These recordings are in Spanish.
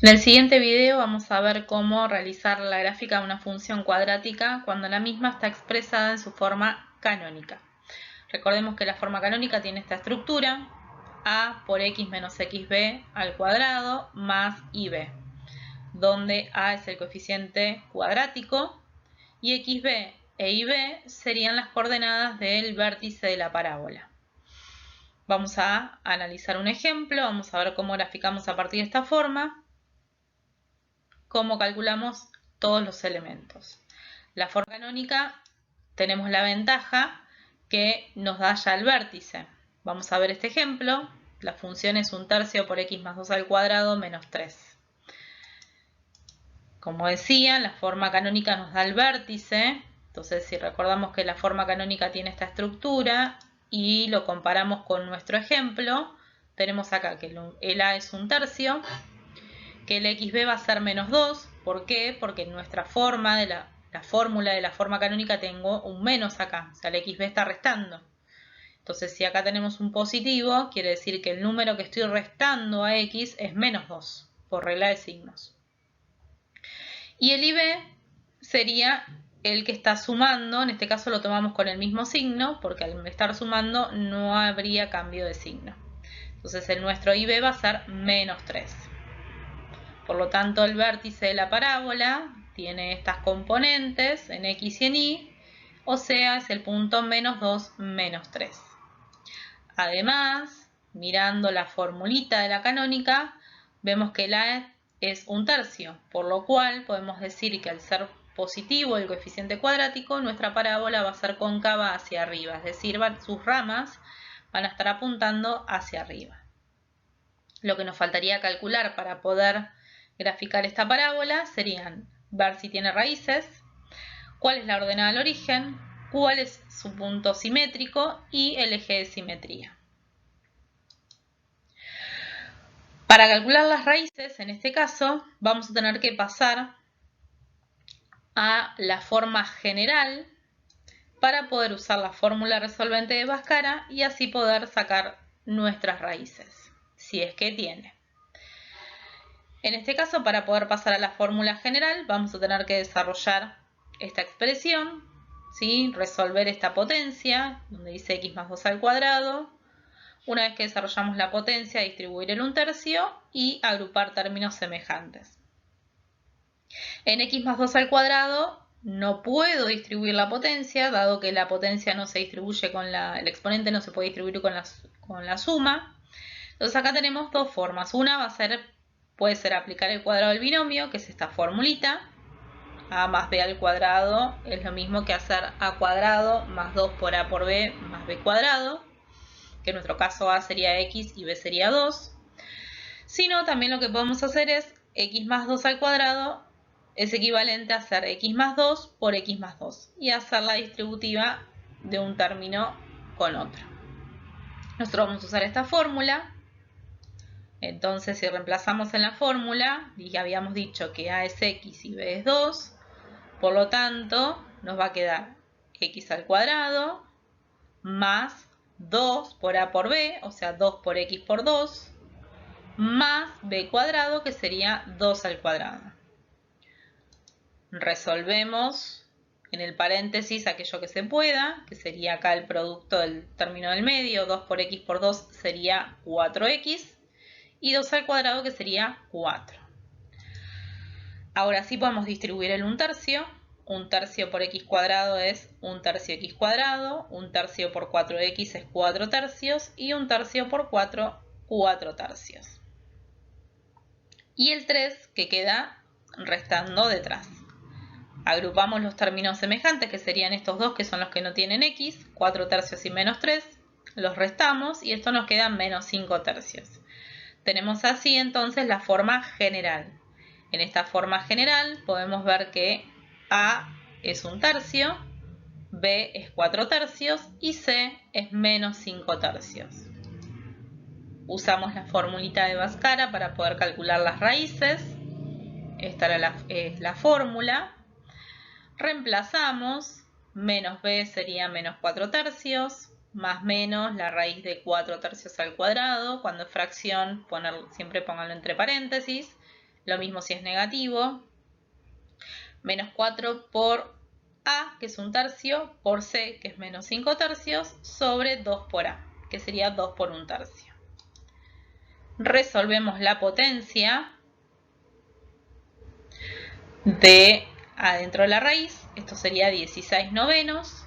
En el siguiente video vamos a ver cómo realizar la gráfica de una función cuadrática cuando la misma está expresada en su forma canónica. Recordemos que la forma canónica tiene esta estructura: a por x menos xb al cuadrado más ib, donde a es el coeficiente cuadrático y xb e ib serían las coordenadas del vértice de la parábola. Vamos a analizar un ejemplo, vamos a ver cómo graficamos a partir de esta forma, cómo calculamos todos los elementos. La forma canónica tenemos la ventaja que nos da ya el vértice. Vamos a ver este ejemplo. La función es 1/3 por x más 2 al cuadrado menos 3. Como decía, la forma canónica nos da el vértice. Entonces, si recordamos que la forma canónica tiene esta estructura y lo comparamos con nuestro ejemplo, tenemos acá que el a es 1/3, que el xb va a ser menos 2. ¿Por qué? Porque en nuestra forma de la fórmula de la forma canónica tengo un menos acá, o sea, el xb está restando. Entonces, si acá tenemos un positivo, quiere decir que el número que estoy restando a x es menos 2, por regla de signos. Y el ib sería el que está sumando, en este caso lo tomamos con el mismo signo, porque al estar sumando no habría cambio de signo. Entonces, nuestro ib va a ser menos 3. Por lo tanto, el vértice de la parábola tiene estas componentes en x y en y, o sea, es el punto menos 2, menos 3. Además, mirando la formulita de la canónica, vemos que el a es 1/3, por lo cual podemos decir que al ser positivo el coeficiente cuadrático, nuestra parábola va a ser cóncava hacia arriba, es decir, sus ramas van a estar apuntando hacia arriba. Lo que nos faltaría calcular para poder graficar esta parábola serían ver si tiene raíces, cuál es la ordenada del origen, cuál es su punto simétrico y el eje de simetría. Para calcular las raíces, en este caso, vamos a tener que pasar a la forma general para poder usar la fórmula resolvente de Bhaskara y así poder sacar nuestras raíces, si es que tiene. En este caso, para poder pasar a la fórmula general, vamos a tener que desarrollar esta expresión, ¿sí? Resolver esta potencia, donde dice x más 2 al cuadrado. Una vez que desarrollamos la potencia, distribuir el 1/3 y agrupar términos semejantes. En x más 2 al cuadrado no puedo distribuir la potencia, dado que la potencia no se distribuye el exponente no se puede distribuir con la suma. Entonces acá tenemos dos formas. Una puede ser aplicar el cuadrado del binomio, que es esta formulita. A más b al cuadrado es lo mismo que hacer a cuadrado más 2 por a por b más b cuadrado, que en nuestro caso a sería x y b sería 2. Si no, también lo que podemos hacer es x más 2 al cuadrado es equivalente a hacer x más 2 por x más 2 y hacer la distributiva de un término con otro. Nosotros vamos a usar esta fórmula. Entonces, si reemplazamos en la fórmula, ya habíamos dicho que a es x y b es 2, por lo tanto, nos va a quedar x al cuadrado más 2 por a por b, o sea, 2 por x por 2, más b cuadrado, que sería 2 al cuadrado. Resolvemos en el paréntesis aquello que se pueda, que sería acá el producto del término del medio, 2 por x por 2 sería 4x, y 2 al cuadrado, que sería 4. Ahora sí podemos distribuir el 1/3. 1/3 por x cuadrado es 1/3 x cuadrado, 1/3 por 4x es 4/3 y 1/3 por 4, 4/3. Y el 3 que queda restando detrás. Agrupamos los términos semejantes, que serían estos dos, que son los que no tienen x, 4/3 y menos 3, los restamos y esto nos queda menos 5/3. Tenemos así entonces la forma general. En esta forma general podemos ver que a es 1/3, b es 4/3 y c es menos 5/3. Usamos la formulita de Bhaskara para poder calcular las raíces. Esta es la fórmula. Reemplazamos, menos b sería menos 4/3, más menos la raíz de 4/3 al cuadrado. Cuando es fracción, siempre pónganlo entre paréntesis. Lo mismo si es negativo. Menos 4 por A, que es 1/3, por C, que es menos 5/3, sobre 2 por A, que sería 2 por 1/3. Resolvemos la potencia de adentro de la raíz. Esto sería 16/9.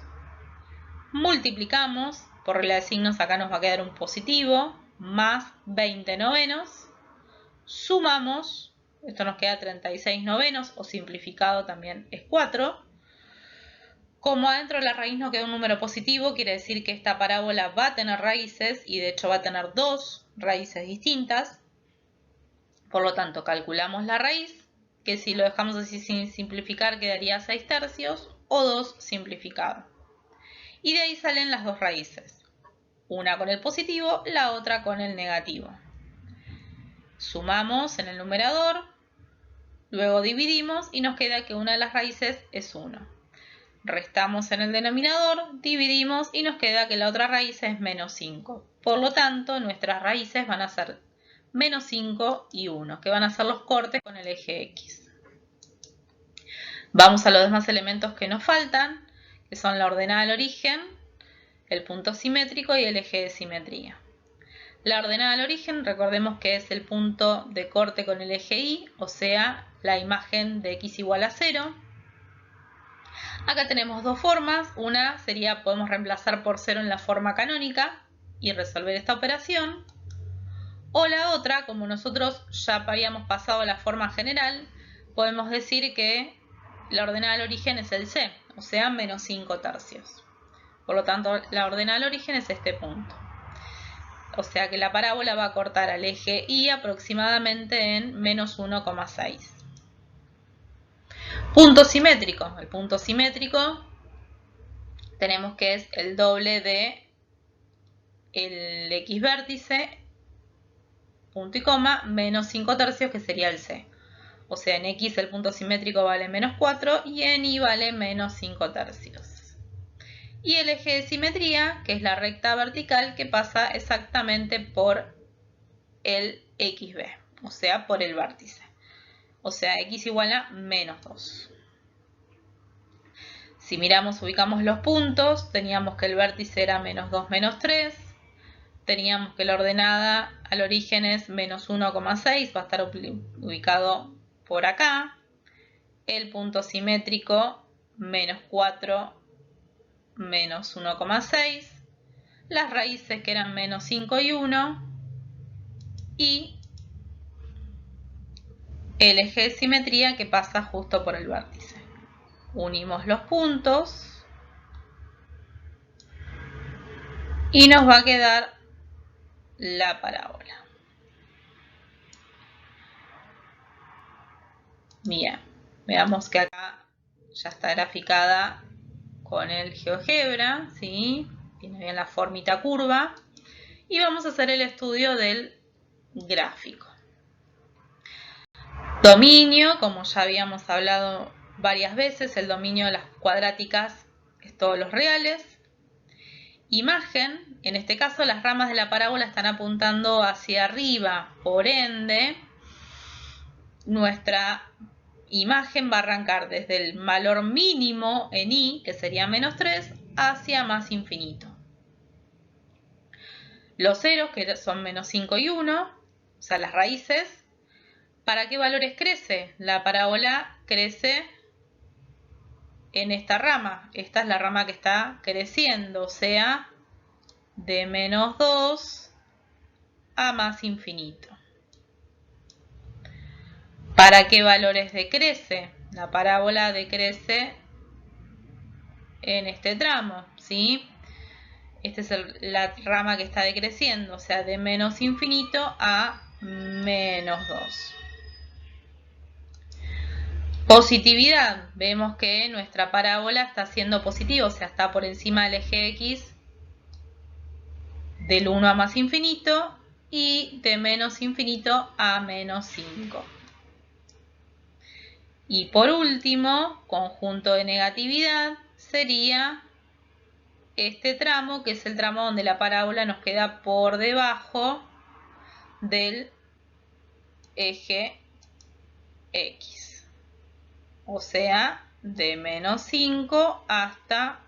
Multiplicamos, por regla de signos acá nos va a quedar un positivo, más 20/9. Sumamos, esto nos queda 36/9, o simplificado también es 4. Como adentro de la raíz no queda un número positivo, quiere decir que esta parábola va a tener raíces, y de hecho va a tener dos raíces distintas. Por lo tanto, calculamos la raíz, que si lo dejamos así sin simplificar quedaría 6/3, o 2 simplificado. Y de ahí salen las dos raíces, una con el positivo, la otra con el negativo. Sumamos en el numerador, luego dividimos y nos queda que una de las raíces es 1. Restamos en el denominador, dividimos y nos queda que la otra raíz es menos 5. Por lo tanto, nuestras raíces van a ser menos 5 y 1, que van a ser los cortes con el eje X. Vamos a los demás elementos que nos faltan, que son la ordenada del origen, el punto simétrico y el eje de simetría. La ordenada del origen, recordemos que es el punto de corte con el eje Y, o sea, la imagen de X igual a 0. Acá tenemos dos formas. Una sería, podemos reemplazar por 0 en la forma canónica y resolver esta operación. O la otra, como nosotros ya habíamos pasado a la forma general, podemos decir que la ordenada del origen es el C, o sea, menos 5/3. Por lo tanto, la ordenada del origen es este punto. O sea que la parábola va a cortar al eje Y aproximadamente en menos 1,6. Punto simétrico. El punto simétrico tenemos que es el doble de el X vértice, punto y coma, menos 5/3, que sería el C. O sea, en X el punto simétrico vale menos 4 y en Y vale menos 5/3. Y el eje de simetría, que es la recta vertical, que pasa exactamente por el XB, o sea, por el vértice. O sea, X igual a menos 2. Si miramos, ubicamos los puntos, teníamos que el vértice era menos 2, menos 3. Teníamos que la ordenada al origen es menos 1,6, va a estar ubicado por acá. El punto simétrico, menos 4, menos 1,6. Las raíces que eran menos 5 y 1. Y el eje de simetría que pasa justo por el vértice. Unimos los puntos y nos va a quedar la parábola. Bien, veamos que acá ya está graficada con el GeoGebra, ¿sí? Tiene bien la formita curva. Y vamos a hacer el estudio del gráfico. Dominio, como ya habíamos hablado varias veces, el dominio de las cuadráticas es todos los reales. Imagen, en este caso las ramas de la parábola están apuntando hacia arriba, por ende, nuestra imagen va a arrancar desde el valor mínimo en Y, que sería menos 3, hacia más infinito. Los ceros, que son menos 5 y 1, o sea, las raíces. ¿Para qué valores crece? La parábola crece en esta rama. Esta es la rama que está creciendo, o sea, de menos 2 a más infinito. ¿Para qué valores decrece? La parábola decrece en este tramo, ¿sí? Esta es la rama que está decreciendo, o sea, de menos infinito a menos 2. Positividad. Vemos que nuestra parábola está siendo positiva, o sea, está por encima del eje X del 1 a más infinito y de menos infinito a menos 5. Y por último, conjunto de negatividad sería este tramo, que es el tramo donde la parábola nos queda por debajo del eje x. O sea, de menos 5 hasta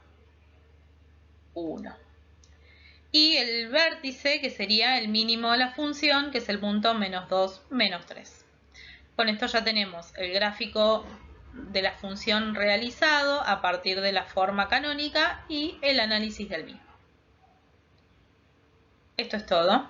1. Y el vértice, que sería el mínimo de la función, que es el punto menos 2, menos 3. Con esto ya tenemos el gráfico de la función realizado a partir de la forma canónica y el análisis del mismo. Esto es todo.